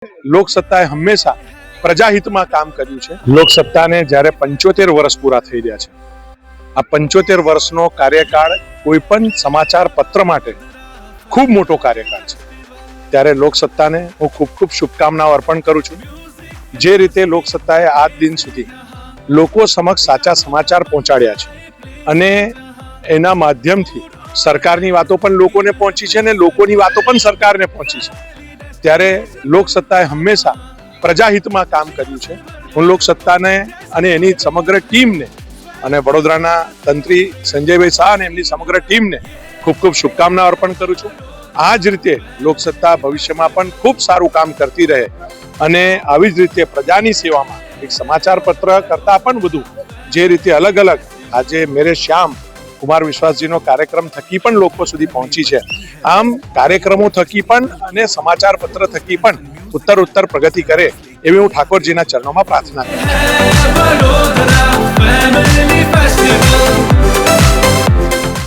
લોકસત્તાએ હંમેશા પ્રજાહિતમાં કામ કર્યું છે। લોકસત્તાને જ્યારે 75 વર્ષ પૂરા થઈ રહ્યા છે, આ 75 વર્ષનો કાર્યકાળ કોઈ પણ સમાચાર પત્ર માટે ખૂબ મોટો કાર્યકાળ છે, ત્યારે લોકસત્તાને હું ખૂબ ખૂબ શુભકામનાઓ અર્પણ કરું છું। જે રીતે લોકસત્તાએ આજ દિન સુધી લોકો સમક્ષ સાચા સમાચાર પહોંચાડ્યા છે અને એના માધ્યમથી સરકારની વાતો પણ લોકોને પહોંચી છે અને લોકોની વાતો પણ સરકારને પહોંચી છે, ત્યારે લોકસત્તાએ હંમેશા પ્રજાહિતમાં કામ કર્યું છે। હું લોકસત્તાને અને એની સમગ્ર ટીમને અને વડોદરાના તંત્રી સંજયભાઈ શાહ અને એમની સમગ્ર ટીમને ખૂબ ખૂબ શુભકામના અર્પણ કરું છું। આ જ રીતે લોકસત્તા ભવિષ્યમાં પણ ખૂબ સારું કામ કરતી રહે અને આવી જ રીતે પ્રજાની સેવામાં એક સમાચાર પત્ર કરતાં પણ વધુ જે રીતે અલગ અલગ આજે મેરે શ્યામ કુમાર વિશ્વાસજીનો કાર્યક્રમ થકી પણ લોકો સુધી પહોંચી છે, આમ કાર્યક્રમો થકી પણ અને સમાચાર પત્ર થકી પણ ઉત્તર પ્રગતિ કરે એવી હું ઠાકોરજીના ચરણોમાં પ્રાર્થના કરું છું।